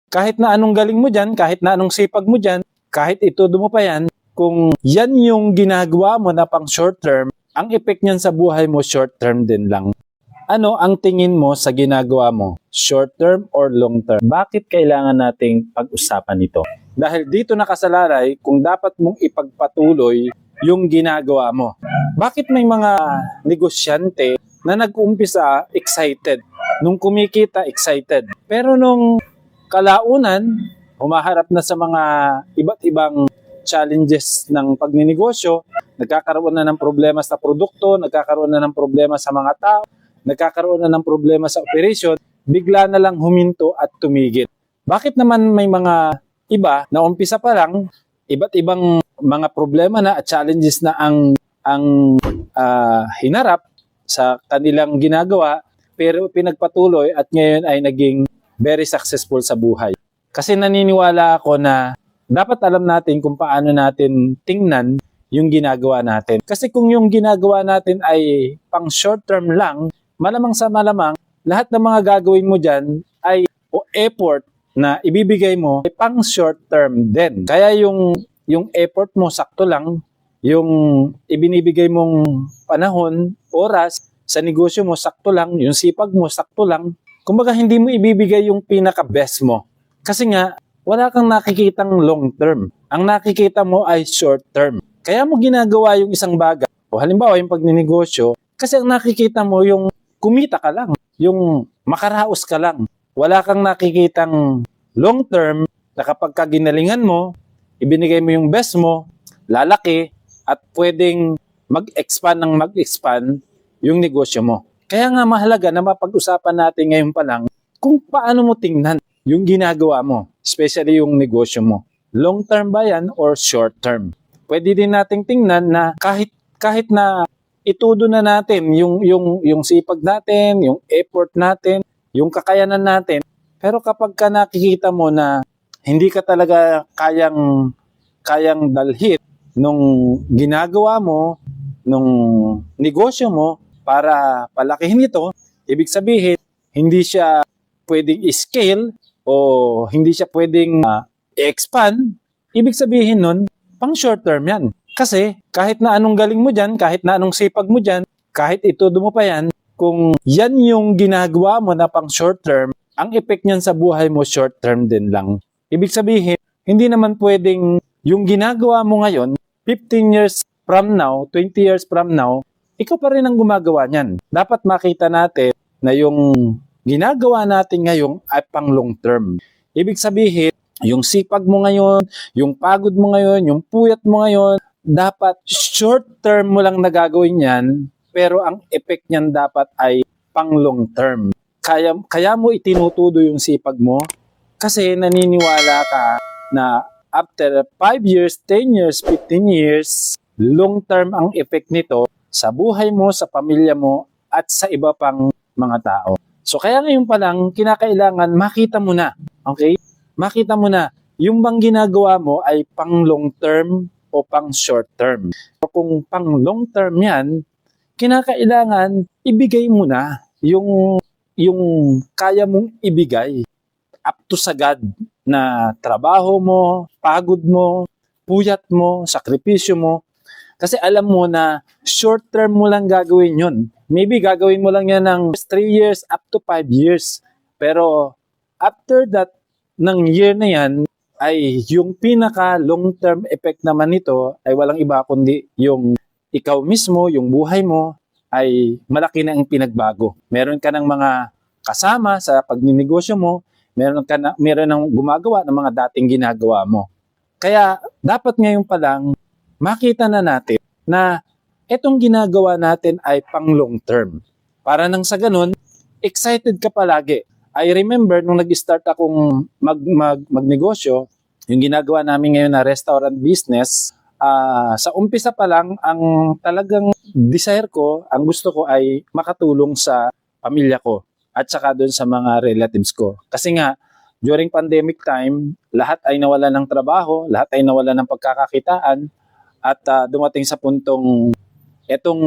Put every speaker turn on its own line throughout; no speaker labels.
Kahit na anong galing mo dyan, kahit na anong sipag mo dyan, kahit itudo mo pa yan, kung yan yung ginagawa mo na pang short term, ang effect niyan sa buhay mo short term din lang. Ano ang tingin mo sa ginagawa mo? Short term or long term? Bakit kailangan nating pag-usapan ito? Dahil dito nakasalalay kung dapat mong ipagpatuloy yung ginagawa mo. Bakit may mga negosyante na nag-umpisa excited? Nung kumikita, excited. Pero nung kalaunan, humaharap na sa mga iba't ibang challenges ng pagninegosyo, nagkakaroon na ng problema sa produkto, nagkakaroon na ng problema sa mga tao, nagkakaroon na ng problema sa operation, bigla na lang huminto at tumigil. Bakit naman may mga iba na umpisa pa lang, iba't ibang mga problema na at challenges na ang hinarap sa kanilang ginagawa, pero pinagpatuloy at ngayon ay naging very successful sa buhay. Kasi naniniwala ako na dapat alam natin kung paano natin tingnan yung ginagawa natin. Kasi kung yung ginagawa natin ay pang short term lang, malamang sa malamang, lahat ng mga gagawin mo dyan ay o effort na ibibigay mo ay pang short term din. Kaya yung effort mo sakto lang, yung ibinibigay mong panahon, oras sa negosyo mo sakto lang, yung sipag mo sakto lang. Kumbaga hindi mo ibibigay yung pinaka-best mo. Kasi nga, wala kang nakikitang long term. Ang nakikita mo ay short term. Kaya mo ginagawa yung isang bagay. O halimbawa yung pagninegosyo, kasi ang nakikita mo yung kumita ka lang, yung makaraos ka lang. Wala kang nakikitang long term na kapag ginalingan mo, ibinigay mo yung best mo, lalaki, at pwedeng mag-expand ng mag-expand yung negosyo mo. Kaya nga mahalaga na mapag-usapan natin ngayon pa lang kung paano mo tingnan yung ginagawa mo, especially yung negosyo mo. Long term ba yan or short term? Pwede din nating tingnan na kahit na itudo na natin yung sipag natin, yung effort natin, yung kakayanan natin, pero kapag ka nakikita mo na hindi ka talaga kayang dalhin nung ginagawa mo, nung negosyo mo para palakihin ito, ibig sabihin, hindi siya pwedeng i-scale o hindi siya pwedeng i-expand, ibig sabihin nun, pang short term yan. Kasi kahit na anong galing mo dyan, kahit na anong sipag mo dyan, kahit itudo mo pa yan, kung yan yung ginagawa mo na pang short term, ang effect niyan sa buhay mo short term din lang. Ibig sabihin, hindi naman pwedeng yung ginagawa mo ngayon, 15 years from now, 20 years from now, ikaw pa rin ang gumagawa niyan. Dapat makita natin na yung ginagawa natin ngayon ay pang long term. Ibig sabihin, yung sipag mo ngayon, yung pagod mo ngayon, yung puyat mo ngayon, dapat short term mo lang nagagawin yan, pero ang effect niyan dapat ay pang long term. Kaya mo itinutudo yung sipag mo kasi naniniwala ka na after 5 years, 10 years, 15 years, long term ang effect nito sa buhay mo, sa pamilya mo, at sa iba pang mga tao. So kaya ngayon pa lang, kinakailangan makita mo na, okay? Makita mo na, yung bang ginagawa mo ay pang long term o pang short term. So kung pang long term yan, kinakailangan ibigay mo na yung kaya mong ibigay up to sagad na trabaho mo, pagod mo, puyat mo, sakripisyo mo. Kasi alam mo na short term mo lang gagawin yun. Maybe gagawin mo lang yan ng 3 years up to 5 years. Pero after that, ng year na yan, ay yung pinaka long term effect naman nito ay walang iba kundi yung ikaw mismo, yung buhay mo, ay malaki na ang pinagbago. Meron ka ng mga kasama sa pagninegosyo mo, meron ng gumagawa ng mga dating ginagawa mo. Kaya dapat ngayon pa lang makita na natin na itong ginagawa natin ay pang long term. Para nang sa ganun, excited ka palagi. I remember nung nag-start akong magnegosyo, yung ginagawa namin ngayon na restaurant business, sa umpisa pa lang, ang talagang desire ko, ang gusto ko ay makatulong sa pamilya ko at saka doon sa mga relatives ko. Kasi nga, during pandemic time, lahat ay nawalan ng trabaho, lahat ay nawalan ng pagkakakitaan, at dumating sa puntong etong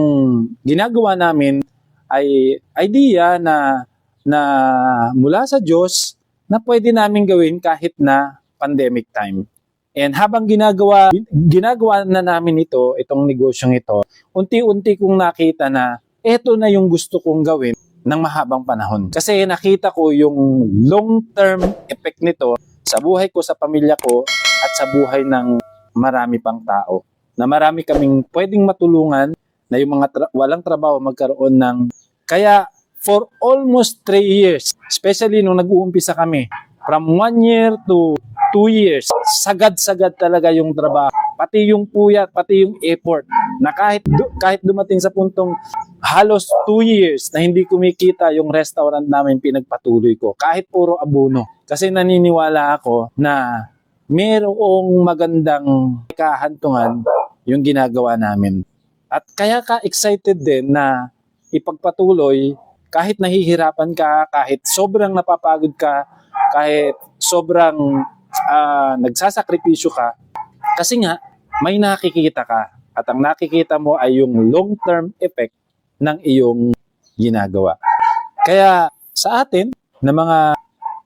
ginagawa namin ay idea na mula sa Diyos na pwede namin gawin kahit na pandemic time. And habang ginagawa na namin itong negosyong ito, unti-unti kong nakita na ito na yung gusto kong gawin ng mahabang panahon. Kasi nakita ko yung long-term effect nito sa buhay ko, sa pamilya ko, at sa buhay ng marami pang tao. Na marami kaming pwedeng matulungan na yung mga walang trabaho magkaroon ng... Kaya for almost 3 years, especially nung nag-uumpisa kami, from 1 year to 2 years, sagad-sagad talaga yung trabaho. Pati yung puyat, pati yung effort. Na kahit dumating sa puntong halos 2 years na hindi kumikita yung restaurant namin, pinagpatuloy ko. Kahit puro abono. Kasi naniniwala ako na mayroong magandang kahantungan yung ginagawa namin. At kaya ka excited din na ipagpatuloy kahit nahihirapan ka, kahit sobrang napapagod ka, kahit sobrang nagsasakripisyo ka, kasi nga may nakikita ka at ang nakikita mo ay yung long-term effect ng iyong ginagawa. Kaya sa atin na mga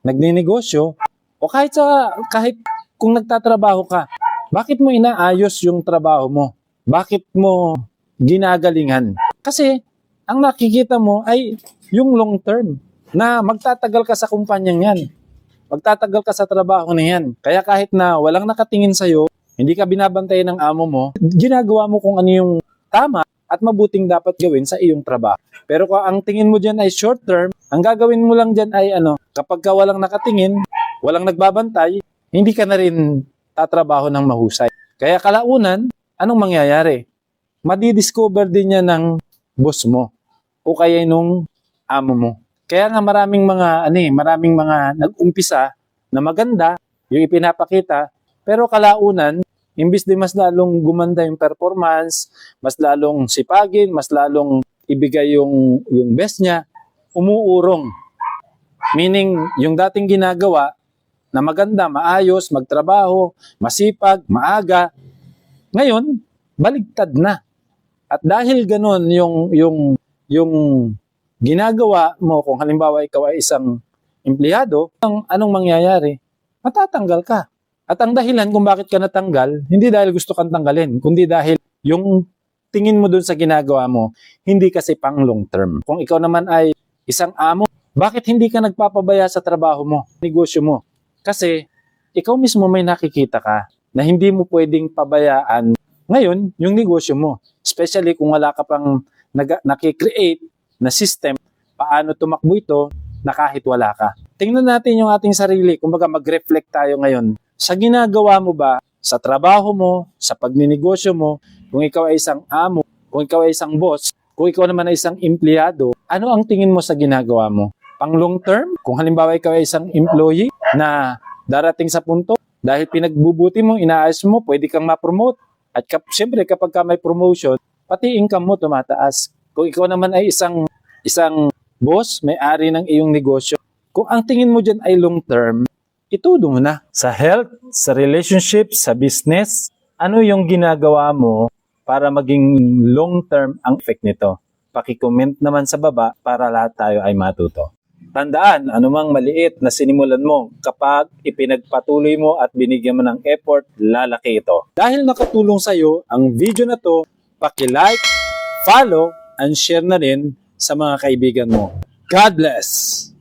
nagninegosyo o kahit kung nagtatrabaho ka, bakit mo inaayos yung trabaho mo? Bakit mo ginagalingan? Kasi ang nakikita mo ay yung long term na magtatagal ka sa kumpanyang yan. Magtatagal ka sa trabaho na yan. Kaya kahit na walang nakatingin sa'yo, hindi ka binabantayan ng amo mo, ginagawa mo kung ano yung tama at mabuting dapat gawin sa iyong trabaho. Pero kung ang tingin mo dyan ay short term, ang gagawin mo lang dyan ay kapag ka walang nakatingin, walang nagbabantay, hindi ka na rin tatrabaho ng mahusay. Kaya kalaunan, anong mangyayari? Madidiscover din niya ng boss mo o kaya nung amo mo. Kaya nga maraming mga nag-umpisa na maganda yung ipinapakita, pero kalaunan, imbis di mas lalong gumanda yung performance, mas lalong sipagin, mas lalong ibigay yung best niya, umuurong. Meaning, yung dating ginagawa na maganda, maayos, magtrabaho, masipag, maaga, ngayon, baligtad na. At dahil ganun yung ginagawa mo, kung halimbawa ikaw ay isang empleyado, anong mangyayari? Matatanggal ka. At ang dahilan kung bakit ka natanggal, hindi dahil gusto kang tanggalin, kundi dahil yung tingin mo dun sa ginagawa mo, hindi kasi pang long term. Kung ikaw naman ay isang amo, bakit hindi ka nagpapabaya sa trabaho mo, negosyo mo? Kasi ikaw mismo may nakikita ka na hindi mo pwedeng pabayaan ngayon yung negosyo mo. Especially kung wala ka pang nakikreate na system, paano tumakbo ito na kahit wala ka. Tingnan natin yung ating sarili, kumbaga mag-reflect tayo ngayon. Sa ginagawa mo ba, sa trabaho mo, sa pagninegosyo mo, kung ikaw ay isang amo, kung ikaw ay isang boss, kung ikaw naman ay isang empleyado, ano ang tingin mo sa ginagawa mo? Pang long term? Kung halimbawa ikaw ay isang employee na darating sa punto, dahil pinagbubuti mo, inaayos mo, pwede kang ma-promote. At siyempre kapag ka may promotion, pati income mo tumataas. Kung ikaw naman ay isang boss, may-ari ng iyong negosyo, kung ang tingin mo dyan ay long term, itudo mo na. Sa health, sa relationship, sa business, ano yung ginagawa mo para maging long term ang effect nito? Paki-comment naman sa baba para lahat tayo ay matuto. Tandaan, anumang maliit na sinimulan mo, kapag ipinagpatuloy mo at binigyan mo ng effort, lalaki ito. Dahil nakatulong sa iyo ang video na to, paki-like, follow, and share na rin sa mga kaibigan mo. God bless!